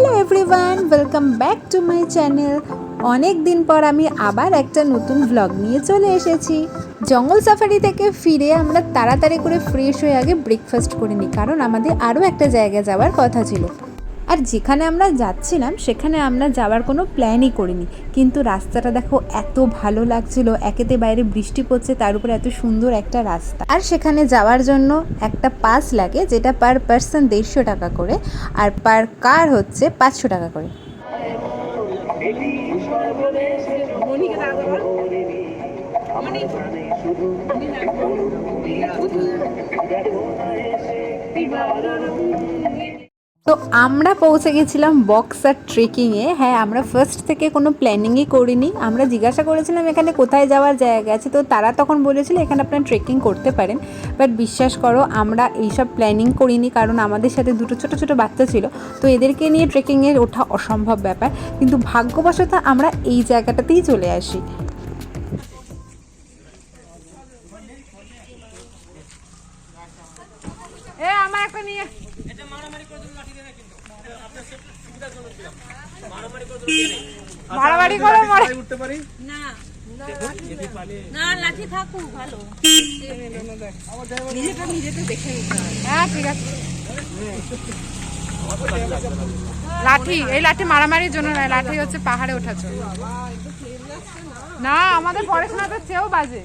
Hello everyone, welcome back to my channel. অনেক দিন পর আমি আবার একটা নতুন ভ্লগ নিয়ে চলে এসেছি। জঙ্গল সাফারি থেকে ফিরে আমরা তাড়াতাড়ি করে ফ্রেশ হয়ে আগে ব্রেকফাস্ট করে নিই, কারণ আমাদের আরও একটা জায়গায় যাওয়ার কথা ছিল। আর যেখানে আমরা যাচ্ছিলাম সেখানে আমরা যাওয়ার কোনো প্ল্যানই করিনি, কিন্তু রাস্তাটা দেখো এত ভালো লাগছিল। একেতে বাইরে বৃষ্টি পড়ছে, তার উপরে এত সুন্দর একটা রাস্তা। আর সেখানে যাওয়ার জন্য একটা পাস লাগে, যেটা পার পার্সন 150 টাকা করে, আর পার কার হচ্ছে 500 টাকা করে। তো আমরা পৌঁছে গেছিলাম বক্সার ট্রেকিংয়ে। হ্যাঁ, আমরা ফার্স্ট থেকে কোনো প্ল্যানিংই করিনি। আমরা জিজ্ঞাসা করেছিলাম এখানে কোথায় যাওয়ার জায়গা আছে, তো তারা তখন বলেছিল এখানে আপনারা ট্রেকিং করতে পারেন। বাট বিশ্বাস করো, আমরা এইসব প্ল্যানিং করিনি, কারণ আমাদের সাথে দুটো ছোটো ছোটো বাচ্চা ছিল, তো এদেরকে নিয়ে ট্রেকিংয়ে ওঠা অসম্ভব ব্যাপার। কিন্তু ভাগ্যবশত আমরা এই জায়গাটাতেই চলে আসি। আমার একটা নিয়ে মারামারি করে উঠতে পারি না। না লাঠি থাকুক ভালো, নিজেটা দেখে নিতে হয়। হ্যাঁ ঠিক আছে। লাঠি, এই লাঠি মারামারির জন্য নয়, লাঠি হচ্ছে পাহাড়ে ওঠার জন্য। না, আমাদের পড়াশোনাতে চেয়েও বাজে।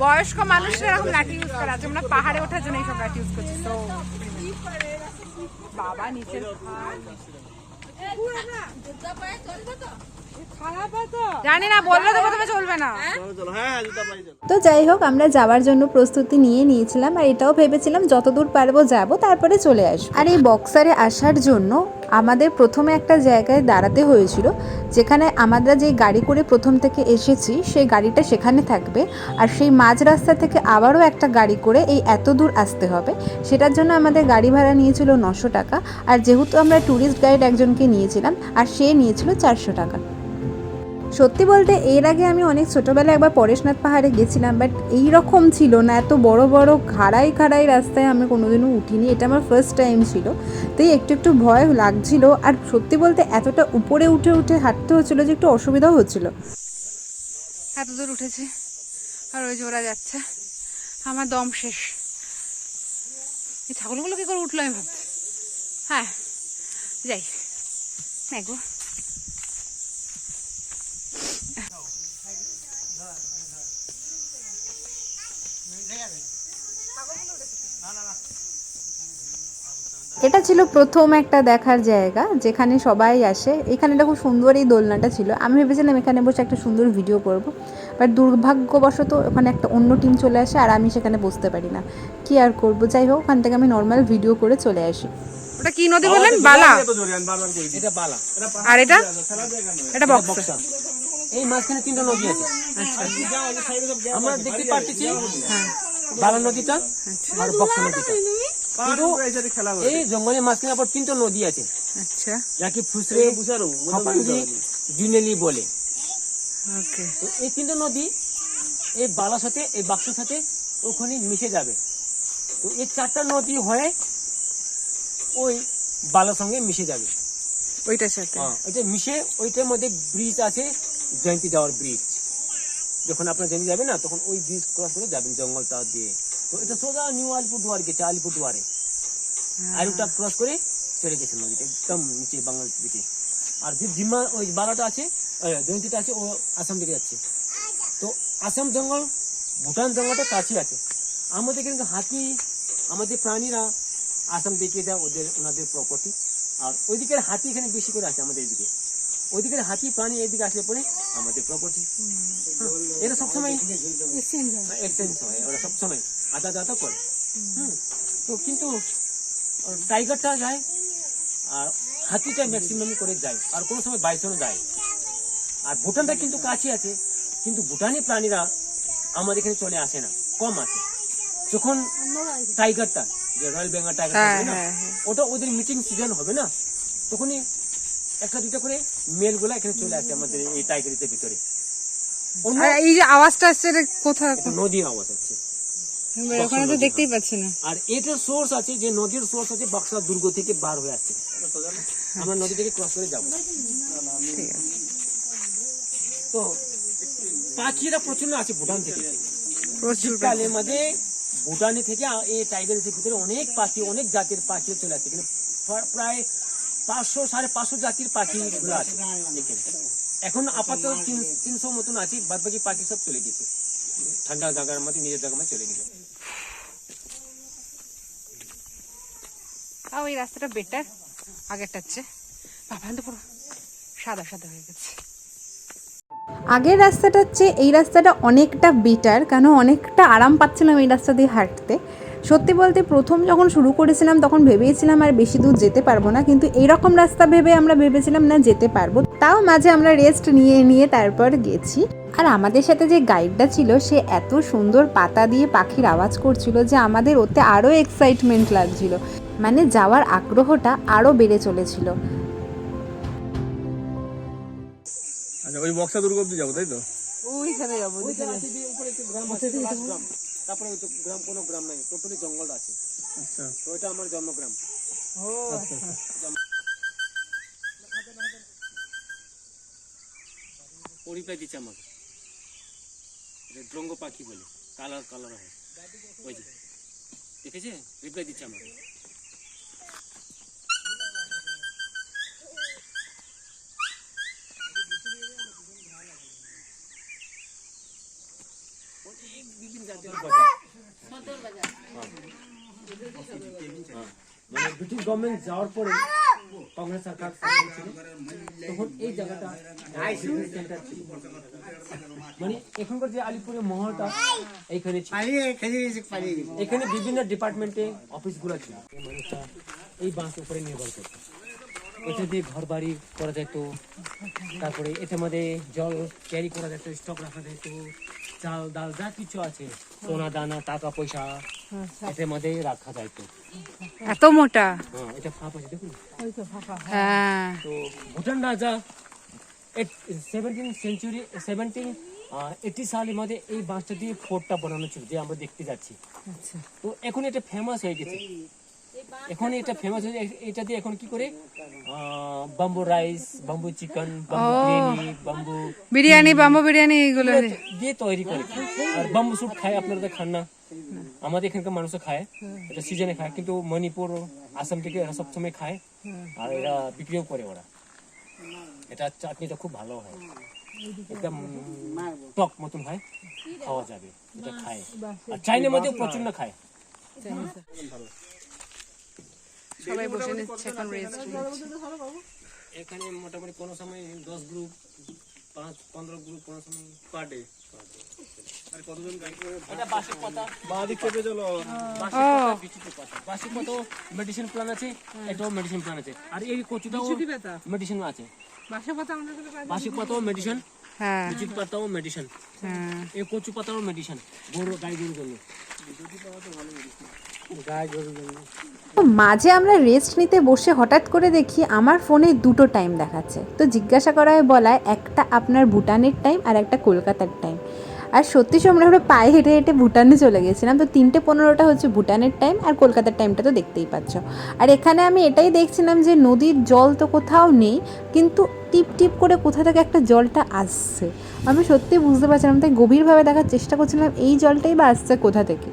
বয়স্ক মানুষরা এরকম লাঠি ইউজ করে, আছে আমরা পাহাড়ে ওঠার জন্য এইসব লাঠি ইউজ করছি। তো বাবা নিচে জানি না, বললে তো প্রথমে চলবে না। তো যাই হোক, আমরা যাওয়ার জন্য প্রস্তুতি নিয়ে নিয়েছিলাম, আর এটাও ভেবেছিলাম যতদূর পারবো যাব, তারপরে চলে আসবো। আর এই বক্সারে আসার জন্য আমাদের প্রথমে একটা জায়গায় দাঁড়াতে হয়েছিল, যেখানে আমরা যে গাড়ি করে প্রথম থেকে এসেছি সেই গাড়িটা সেখানে থাকবে, আর সেই মাঝ রাস্তা থেকে আবারও একটা গাড়ি করে এই এত দূর আসতে হবে। সেটার জন্য আমাদের গাড়ি ভাড়া নিয়েছিল 900 টাকা, আর যেহেতু আমরা ট্যুরিস্ট গাইড একজনকে নিয়েছিলাম, আর সে নিয়েছিল 400 টাকা। সত্যি বলতে এর আগে আমি অনেক ছোটোবেলায় একবার পরেশনাথ পাহাড়ে গেছিলাম, বাট এই রকম ছিল না, এত বড় বড় খাড়াই রাস্তায় আমি কোনোদিনও উঠিনি। এটা আমার ফার্স্ট টাইম ছিল, তাই একটু ভয় লাগছিল। আর সত্যি বলতে এতটা উপরে উঠে হাঁটতে হচ্ছিলো যে একটু অসুবিধাও হচ্ছিল। এত দূর উঠেছি আর ওই যে ওরা যাচ্ছে, আমার দম শেষ। এই ছাগলগুলো কি করে উঠলো আমি ভাবছি। হ্যাঁ যাই গো। এটা ছিল প্রথম একটা দেখার জায়গা, যেখানে সবাই আসে। এখানেটা খুব সুন্দর, এই দোলনাটা ছিল। আমি ভেবেছিলাম এখানে বসে একটা সুন্দর ভিডিও করব, বাট দুর্ভাগ্যবশত ওখানে একটা অন্য টিম চলে আসে, আর আমি সেখানে বসতে পারি না। কি আর করব, যাই হোক, ওখান থেকে আমি নর্মাল ভিডিও করে চলে আসি। ওটা কি নদী বললেন? বালা। এটা বালা, আর এটা বক্সা। এই মাঝখানে 3টা নদী আছে। আচ্ছা, আমরা দেখতে পাচ্ছি বালা নদীটা আর বক্সা নদীটা। কিন্তু এই জঙ্গলের মাঝখানে আবার 3টা নদী আছে। আচ্ছা, যাকে ফুসরে জুনেলি বলে। ওকে। তো এই 3টা নদী এই বালার সাথে, এই বক্সার সাথে ওখানে মিশে যাবে। তো এই 4টা নদী হয়ে ওই বালার সঙ্গে মিশে যাবে। ওইটার সাথে ওইটা মিশে, ওইটার মধ্যে ব্রিজ আছে, জয়ন্তী যাওয়ার ব্রিজ। যখন আপনার জয়ন্তী যাবে না, তখন ওই ব্রিজ ক্রস করে যাবেন জঙ্গলটা দিয়ে। তো এটা সোজা নিউ আলিপুরদুয়ার গেছে, আলিপুরদুয়ারে আলিপুরটা ক্রস করে চলে গেছে নদীটা একদম নিচে বাংলাদেশ দিকে। আর যে জিম্মা ওই বালাটা আছে, জয়ন্তীটা আছে, ও আসাম দিকে যাচ্ছে। তো আসাম জঙ্গল ভুটান জঙ্গলটা কাছে আছে। আমাদের কিন্তু হাতি, আমাদের প্রাণীরা আসাম দিকে যায়, ওনাদের প্রপার্টি। আর ওইদিকের হাতি এখানে বেশি করে আছে আমাদের এদিকে। ওইদিকের হাতি প্রাণী এদিকে আসলে পরে আমাদের প্রপার্টি। এরা সবসময় এক্সচেঞ্জ হয়, ওরা সবসময় আদা করে। তো কিন্তু টাইগারটা যায়, আর হাতিটা ম্যাক্সিমাম করে যায়, আর কোনো সময় বাইসনও যায়। আর ভুটানটা কিন্তু কাছে আছে, কিন্তু ভুটানি প্রাণীরা আমাদের এখানে চলে আসে না, কম আসে। যখন টাইগারটা, যে রয়্যাল বেঙ্গল টাইগার হবে না, ওটা ওদের মিটিং সিজন হবে না, তখনই 1-2টা করে মেল গুলা এখানে চলে আসে আমাদের এই টাইগারিতে ভিতরে। এই যে আওয়াজটা আসছে, কোথায়? নদীর আওয়াজ হচ্ছে। ওখানে তো দেখতেই পাচ্ছি না। আর এটার সোর্স আছে, যে নদীর সোর্স আছে বাক্সা দুর্গ থেকে বার হয়ে আসছে। আমরা নদী থেকে ক্রস করে যাবো। ঠিক আছে। তো পাখিরা প্রচুর আছে ভুটান থেকে, প্রচুর শীতকালের মধ্যে ভুটানে থেকে এই টাইগার রিজার্ভের ভিতরে অনেক পাখি, অনেক জাতির পাখি চলে আসছে। এখানে প্রায় 500-550 জাতির পাখি গুলো আছে এখানে। এখন আপাতত 300 মতন আছে, বাদ বাকি পাখি সব চলে গেছে ঠান্ডা জায়গার মধ্যে, নিজের জায়গার মধ্যে চলে গেছে। ওই রাস্তাটা বেটার আগেরটার চেয়ে। বাবা তো পুরো সাদা সাদা হয়ে গেছে। আগের রাস্তাটার চেয়ে এই রাস্তাটা অনেকটা বেটার, কেন অনেকটা আরাম পাচ্ছিলাম এই রাস্তা দিয়ে হাঁটতে। সত্যি বলতে প্রথম যখন শুরু করেছিলাম তখন ভেবেছিলাম আর বেশি দূর যেতে পারবো না, কিন্তু এইরকম রাস্তা ভেবে আমরা ভেবেছিলাম না যেতে পারবো। তাও মাঝে আমরা রেস্ট নিয়ে নিয়ে তারপর গেছি। আর আমাদের সাথে যে গাইডটা ছিল সে এত সুন্দর পাতা দিয়ে পাখির আওয়াজ করছিল যে আমাদের ওতে আরও এক্সাইটমেন্ট লাগছিল, মানে যাওয়ার আগ্রহটা আরও বেড়ে চলেছিল। আচ্ছা, ওই বক্সা দুর্গ অব্দি যাবো, তাই তো? ওইখানে যাবো। উপরে একটু গ্রাম আছে, লাস্ট গ্রাম, তারপরে ওই তো গ্রাম, কোনো গ্রাম নাই, টোটালি জঙ্গল আছে। আচ্ছা, তো ওইটা আমার জন্মগ্রাম। পরিচয় দিচ্ছে আমাকে, ড্রঙ্গ পাখি বলে, কালার কালার হয়, ওই যে দেখেছে, রিপ্লাই দিচ্ছে আমাকে। বিভিন্ন জাতের বাজার, মানে ব্রিটিশ গভর্নমেন্ট যাওয়ার পরে কংগ্রেস সরকার ছিল, তখন এই জায়গাটা সেন্টার ছিল। মানে এখনকার যে আলিপুরের মহলটা এইখানে ছিল, এখানে বিভিন্ন ডিপার্টমেন্টে অফিসগুলো ছিল। মানুষটা এই বাঁশ উপরে নির্ভর করতো, এটা দিয়ে ঘর বাড়ি করা যেত, তারপরে এটার মধ্যে জল ক্যারি করা যেত, স্টক রাখা যেত, চাল ডাল যা কিছু আছে, সোনা দানা টাকা পয়সা এটার মধ্যে রাখা যাইত। এত মোটা? হ্যাঁ, এটা ফাঁপ আছে দেখুন। হ্যাঁ। তো ভুটান রাজা 1780 সালের মধ্যে এই বাঁশটা দিয়ে ফোর্টটা বানানো ছিল, যে আমরা দেখতে যাচ্ছি। তো এখন এটা ফেমাস হয়ে গেছে, এখন এটা ফেমাস হয়ে, এটা দিয়ে এখন কি করে bamboo rice, bamboo chicken, bamboo biryani, bamboo biryani এগুলো দিয়ে তৈরি করে। আর বাম্বু স্যুট খায়, আপনারা তো খান না, আমাদের এখানকার মানুষ খায়, এটা সিজনে খায়, কিন্তু মণিপুর আসাম থেকে এরা সবসময় খায়, আর এরা বিক্রিও করে ওরা। এটা চাটনিটা খুব ভালো হয়, একদম টক মতন হয়, খাওয়া যাবে, এটা খায়। আর চাইনার মধ্যে প্রচন্ড খায়। সবাই বসে নিচ্ছে এখন রেস্ট নিচ্ছে। এখানে মোটামুটি কোনো সময় 10 গ্রুপ, 5-15 গ্রুপ কোনো সময় পার ডে। আর কতজন গাইড করে? এটা বাঁশের পাতা, বাঁদিক চেপে চলো। বাঁশের পাতা, বিচুটি পাতা, বাঁশের পাতা মেডিসিন প্ল্যান আছে, এটাও মেডিসিন প্ল্যান আছে। আর এই কচুটাও মেডিসিন আছে, বাঁশের পাতা আমাদের কাছে পাওয়া যায়। বাঁশের পাতাও মেডিসিন, হ্যাঁ, বিচুটি পাতাও মেডিসিন, হ্যাঁ, এই কচু পাতাও মেডিসিন, গরু গাই গরুর জন্য। তো মাঝে আমরা রেস্ট নিতে বসে হঠাৎ করে দেখি আমার ফোনে দুটো টাইম দেখাচ্ছে। তো জিজ্ঞাসা করায় বলায় একটা আপনার ভুটানের টাইম আর একটা কলকাতার টাইম। আর সত্যি আমরা পায়ে হেঁটে হেঁটে ভুটানে চলে গেছিলাম। তো 3:15 হচ্ছে ভুটানের টাইম, আর কলকাতার টাইমটা তো দেখতেই পাচ্ছ। আর এখানে আমি এটাই দেখছিলাম যে নদীর জল তো কোথাও নেই, কিন্তু টিপ টিপ করে কোথা থেকে একটা জলটা আসছে। আমি সত্যি বুঝতে পারছিলাম, তাই গভীরভাবে দেখার চেষ্টা করছিলাম এই জলটাই বা আসছে কোথা থেকে।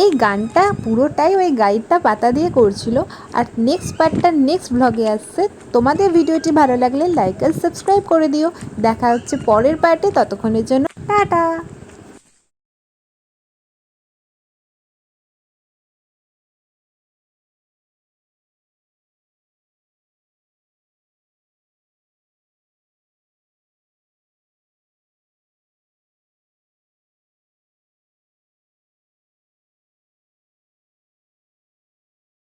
এই গানটা পুরোটাই ওই গাইডটা পাতা দিয়ে করছিল। আর নেক্সট পার্টটা নেক্সট ব্লগে আসছে। তোমাদের ভিডিওটি ভালো লাগলে লাইক আর সাবস্ক্রাইব করে দিও। দেখা হচ্ছে পরের পার্টে, ততক্ষণের জন্য টাটা।